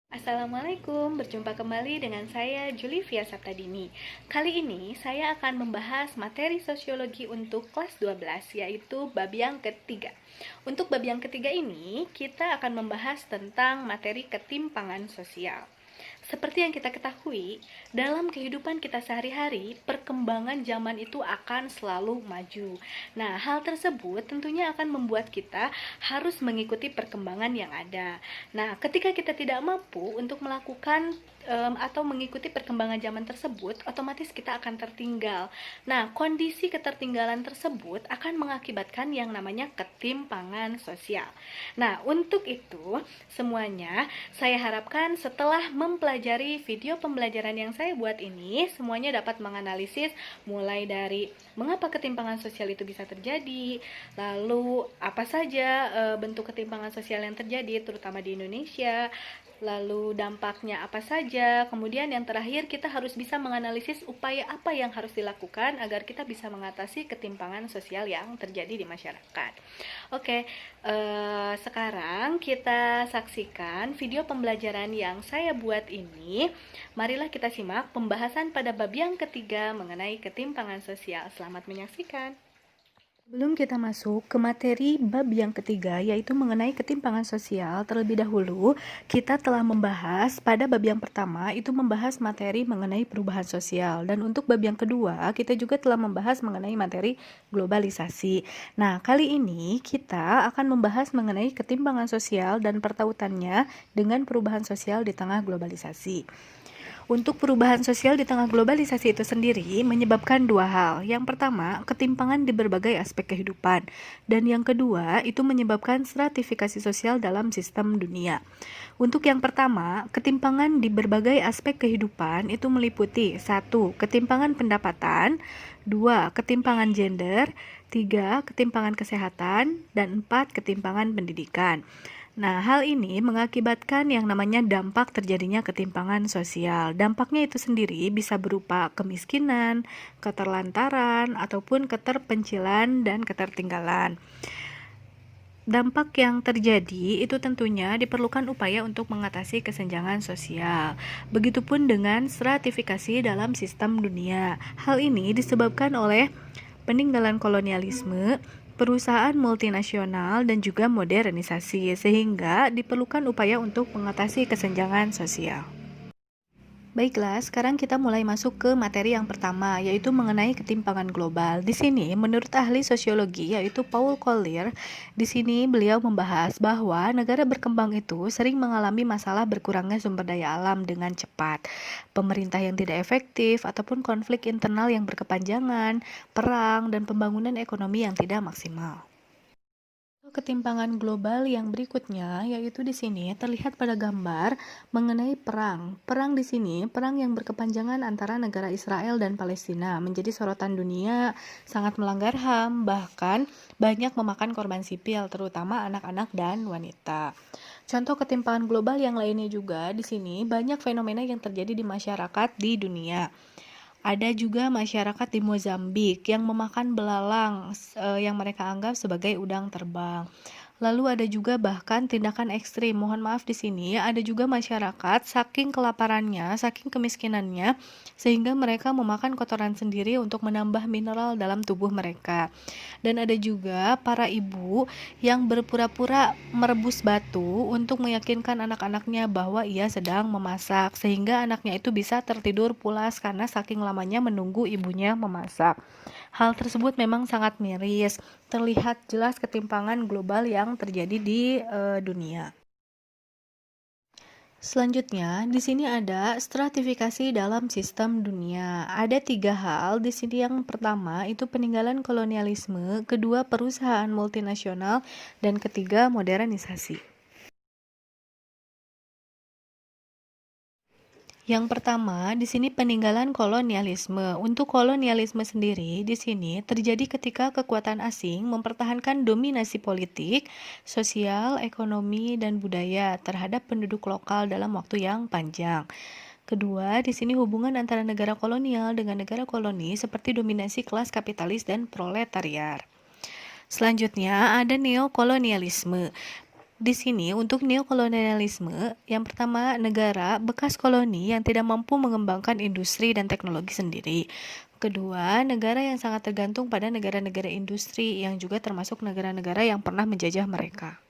Assalamualaikum, berjumpa kembali dengan saya Julivia Saptadini. Kali ini saya akan membahas materi sosiologi untuk kelas 12, yaitu bab yang ketiga. Untuk bab yang ketiga ini, kita akan membahas tentang materi ketimpangan sosial. Seperti yang kita ketahui, dalam kehidupan kita sehari-hari, perkembangan zaman itu akan selalu maju. Nah, hal tersebut tentunya akan membuat kita harus mengikuti perkembangan yang ada. Nah, ketika kita tidak mampu untuk melakukan atau mengikuti perkembangan zaman tersebut, otomatis kita akan tertinggal. Nah, kondisi ketertinggalan tersebut akan mengakibatkan yang namanya ketimpangan sosial. Nah, untuk itu, semuanya saya harapkan setelah mempelajari video pembelajaran yang saya buat ini, semuanya dapat menganalisis mulai dari mengapa ketimpangan sosial itu bisa terjadi, lalu apa saja bentuk ketimpangan sosial yang terjadi terutama di Indonesia, lalu dampaknya apa saja. Kemudian yang terakhir, kita harus bisa menganalisis upaya apa yang harus dilakukan agar kita bisa mengatasi ketimpangan sosial yang terjadi di masyarakat. Oke, sekarang kita saksikan video pembelajaran yang saya buat ini. Marilah kita simak pembahasan pada bab yang ketiga mengenai ketimpangan sosial. Selamat menyaksikan. Sebelum kita masuk ke materi bab yang ketiga, yaitu mengenai ketimpangan sosial, terlebih dahulu kita telah membahas pada bab yang pertama, itu membahas materi mengenai perubahan sosial. Dan untuk bab yang kedua, kita juga telah membahas mengenai materi globalisasi. Nah, kali ini kita akan membahas mengenai ketimpangan sosial dan pertautannya dengan perubahan sosial di tengah globalisasi. Untuk perubahan sosial di tengah globalisasi itu sendiri menyebabkan dua hal. Yang pertama, ketimpangan di berbagai aspek kehidupan. Dan yang kedua, itu menyebabkan stratifikasi sosial dalam sistem dunia. Untuk yang pertama, ketimpangan di berbagai aspek kehidupan itu meliputi 1. Ketimpangan pendapatan, 2. Ketimpangan gender, 3. Ketimpangan kesehatan, dan 4. Ketimpangan pendidikan. Nah, hal ini mengakibatkan yang namanya dampak terjadinya ketimpangan sosial. Dampaknya itu sendiri bisa berupa kemiskinan, keterlantaran, ataupun keterpencilan dan ketertinggalan. Dampak yang terjadi itu tentunya diperlukan upaya untuk mengatasi kesenjangan sosial. Begitupun dengan stratifikasi dalam sistem dunia. Hal ini disebabkan oleh peninggalan kolonialisme, perusahaan multinasional, dan juga modernisasi, sehingga diperlukan upaya untuk mengatasi kesenjangan sosial. Baiklah, sekarang kita mulai masuk ke materi yang pertama, yaitu mengenai ketimpangan global. Di sini, menurut ahli sosiologi, yaitu Paul Collier, di sini beliau membahas bahwa negara berkembang itu sering mengalami masalah berkurangnya sumber daya alam dengan cepat, pemerintah yang tidak efektif, ataupun konflik internal yang berkepanjangan, perang, dan pembangunan ekonomi yang tidak maksimal. Ketimpangan global yang berikutnya, yaitu di sini terlihat pada gambar mengenai perang. Perang di sini, perang yang berkepanjangan antara negara Israel dan Palestina menjadi sorotan dunia, sangat melanggar HAM, bahkan banyak memakan korban sipil, terutama anak-anak dan wanita. Contoh ketimpangan global yang lainnya juga di sini banyak fenomena yang terjadi di masyarakat di dunia. Ada juga masyarakat di Mozambik yang memakan belalang yang mereka anggap sebagai udang terbang. Lalu ada juga bahkan tindakan ekstrim. Mohon maaf di sini, ada juga masyarakat saking kelaparannya, saking kemiskinannya, sehingga mereka memakan kotoran sendiri untuk menambah mineral dalam tubuh mereka. Dan ada juga para ibu yang berpura-pura merebus batu untuk meyakinkan anak-anaknya bahwa ia sedang memasak, sehingga anaknya itu bisa tertidur pulas karena saking lamanya menunggu ibunya memasak. Hal tersebut memang sangat miris. Terlihat jelas ketimpangan global yang terjadi di dunia. Selanjutnya, di sini ada stratifikasi dalam sistem dunia. Ada 3 hal di sini. Yang pertama itu peninggalan kolonialisme, kedua perusahaan multinasional, dan ketiga modernisasi. Yang pertama, di sini peninggalan kolonialisme. Untuk kolonialisme sendiri, di sini terjadi ketika kekuatan asing mempertahankan dominasi politik, sosial, ekonomi, dan budaya terhadap penduduk lokal dalam waktu yang panjang. Kedua, di sini hubungan antara negara kolonial dengan negara koloni seperti dominasi kelas kapitalis dan proletariat. Selanjutnya, ada neokolonialisme. Di sini untuk neokolonialisme, yang pertama negara bekas koloni yang tidak mampu mengembangkan industri dan teknologi sendiri. Kedua, negara yang sangat tergantung pada negara-negara industri yang juga termasuk negara-negara yang pernah menjajah mereka.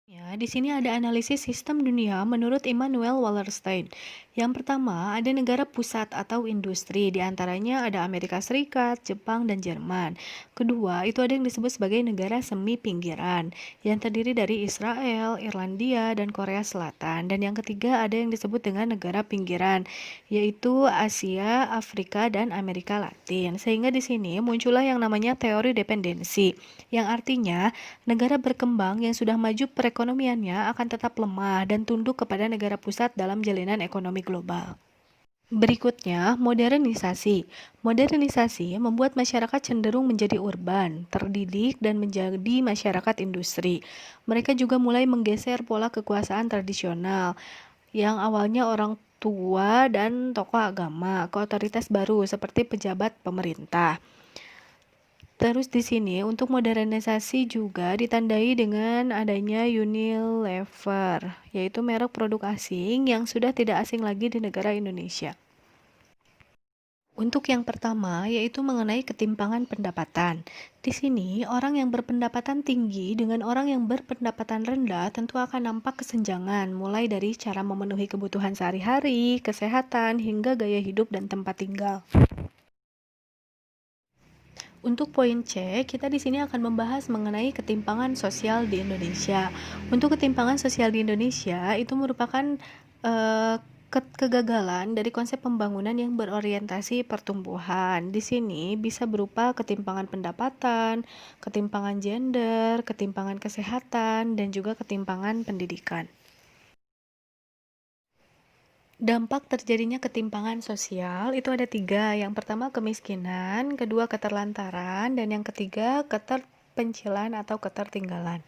Ya, di sini ada analisis sistem dunia menurut Immanuel Wallerstein. Yang pertama, ada negara pusat atau industri, di antaranya ada Amerika Serikat, Jepang, dan Jerman. Kedua, itu ada yang disebut sebagai negara semi pinggiran, yang terdiri dari Israel, Irlandia, dan Korea Selatan. Dan yang ketiga, ada yang disebut dengan negara pinggiran, yaitu Asia, Afrika, dan Amerika Latin. Sehingga di sini muncullah yang namanya teori dependensi, yang artinya negara berkembang yang sudah maju perekonomiannya akan tetap lemah dan tunduk kepada negara pusat dalam jalinan ekonomi global. Berikutnya, modernisasi. Modernisasi membuat masyarakat cenderung menjadi urban, terdidik, dan menjadi masyarakat industri. Mereka juga mulai menggeser pola kekuasaan tradisional, yang awalnya orang tua dan tokoh agama, ke otoritas baru seperti pejabat pemerintah. Terus di sini untuk modernisasi juga ditandai dengan adanya Unilever, yaitu merek produk asing yang sudah tidak asing lagi di negara Indonesia. Untuk yang pertama, yaitu mengenai ketimpangan pendapatan. Di sini, orang yang berpendapatan tinggi dengan orang yang berpendapatan rendah tentu akan nampak kesenjangan, mulai dari cara memenuhi kebutuhan sehari-hari, kesehatan, hingga gaya hidup dan tempat tinggal. Untuk poin C, kita di sini akan membahas mengenai ketimpangan sosial di Indonesia. Untuk ketimpangan sosial di Indonesia itu merupakan kegagalan dari konsep pembangunan yang berorientasi pertumbuhan. Di sini bisa berupa ketimpangan pendapatan, ketimpangan gender, ketimpangan kesehatan, dan juga ketimpangan pendidikan. Dampak terjadinya ketimpangan sosial itu ada 3. Yang pertama kemiskinan, kedua keterlantaran, dan yang ketiga keterpencilan atau ketertinggalan.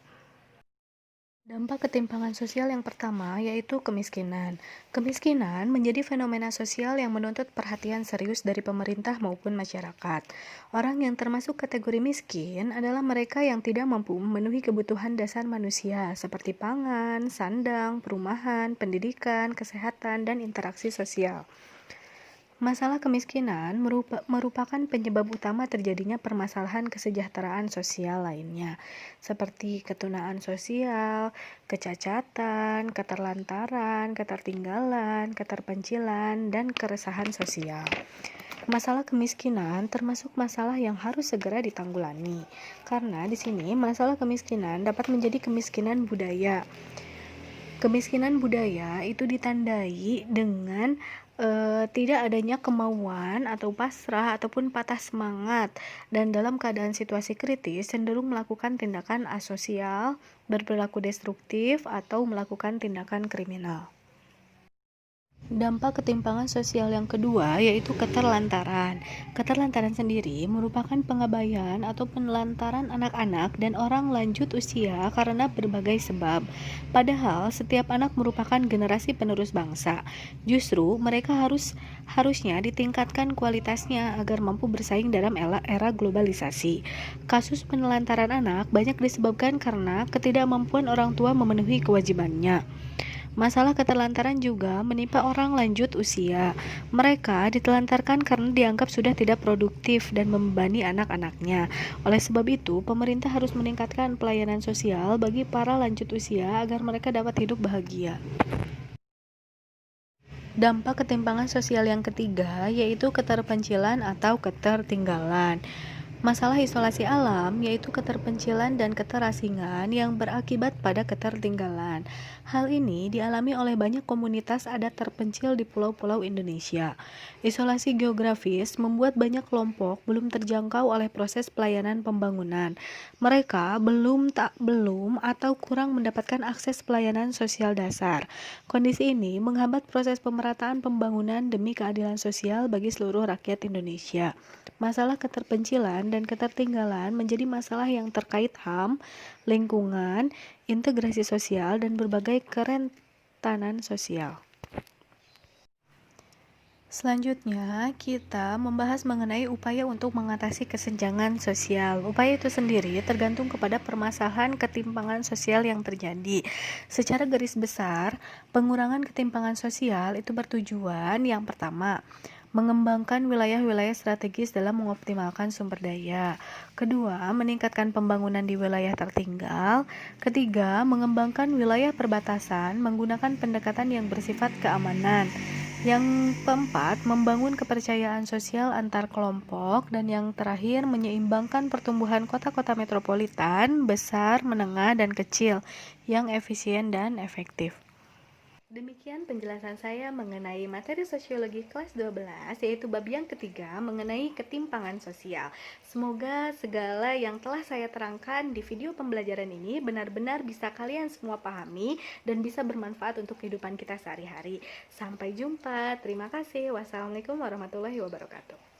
Dampak ketimpangan sosial yang pertama yaitu kemiskinan. Kemiskinan menjadi fenomena sosial yang menuntut perhatian serius dari pemerintah maupun masyarakat. Orang yang termasuk kategori miskin adalah mereka yang tidak mampu memenuhi kebutuhan dasar manusia seperti pangan, sandang, perumahan, pendidikan, kesehatan, dan interaksi sosial. Masalah kemiskinan merupakan penyebab utama terjadinya permasalahan kesejahteraan sosial lainnya, seperti ketunaan sosial, kecacatan, keterlantaran, ketertinggalan, keterpencilan, dan keresahan sosial. Masalah kemiskinan termasuk masalah yang harus segera ditanggulangi, karena di sini masalah kemiskinan dapat menjadi kemiskinan budaya. Kemiskinan budaya itu ditandai dengan tidak adanya kemauan atau pasrah ataupun patah semangat, dan dalam keadaan situasi kritis cenderung melakukan tindakan asosial, berperilaku destruktif, atau melakukan tindakan kriminal. Dampak ketimpangan sosial yang kedua yaitu keterlantaran. Keterlantaran sendiri merupakan pengabaian atau penelantaran anak-anak dan orang lanjut usia karena berbagai sebab. Padahal setiap anak merupakan generasi penerus bangsa. Justru mereka harusnya ditingkatkan kualitasnya agar mampu bersaing dalam era globalisasi. Kasus penelantaran anak banyak disebabkan karena ketidakmampuan orang tua memenuhi kewajibannya. Masalah keterlantaran juga menimpa orang lanjut usia. Mereka ditelantarkan karena dianggap sudah tidak produktif dan membebani anak-anaknya. Oleh sebab itu, pemerintah harus meningkatkan pelayanan sosial bagi para lanjut usia agar mereka dapat hidup bahagia. Dampak ketimpangan sosial yang ketiga yaitu keterpencilan atau ketertinggalan. Masalah isolasi alam yaitu keterpencilan dan keterasingan yang berakibat pada ketertinggalan. Hal ini dialami oleh banyak komunitas adat terpencil di pulau-pulau Indonesia. Isolasi geografis membuat banyak kelompok belum terjangkau oleh proses pelayanan pembangunan. Mereka belum atau kurang mendapatkan akses pelayanan sosial dasar. Kondisi ini menghambat proses pemerataan pembangunan demi keadilan sosial bagi seluruh rakyat Indonesia. Masalah keterpencilan dan ketertinggalan menjadi masalah yang terkait HAM, lingkungan, integrasi sosial, dan berbagai kerentanan sosial. Selanjutnya, kita membahas mengenai upaya untuk mengatasi kesenjangan sosial. Upaya itu sendiri tergantung kepada permasalahan ketimpangan sosial yang terjadi. Secara garis besar, pengurangan ketimpangan sosial itu bertujuan yang pertama, mengembangkan wilayah-wilayah strategis dalam mengoptimalkan sumber daya. Kedua, meningkatkan pembangunan di wilayah tertinggal. Ketiga, mengembangkan wilayah perbatasan menggunakan pendekatan yang bersifat keamanan. Yang keempat, membangun kepercayaan sosial antar kelompok. Dan yang terakhir, menyeimbangkan pertumbuhan kota-kota metropolitan, besar, menengah, dan kecil, yang efisien dan efektif. Demikian penjelasan saya mengenai materi sosiologi kelas 12, yaitu bab yang ketiga mengenai ketimpangan sosial. Semoga segala yang telah saya terangkan di video pembelajaran ini benar-benar bisa kalian semua pahami dan bisa bermanfaat untuk kehidupan kita sehari-hari. Sampai jumpa, terima kasih. Wassalamualaikum warahmatullahi wabarakatuh.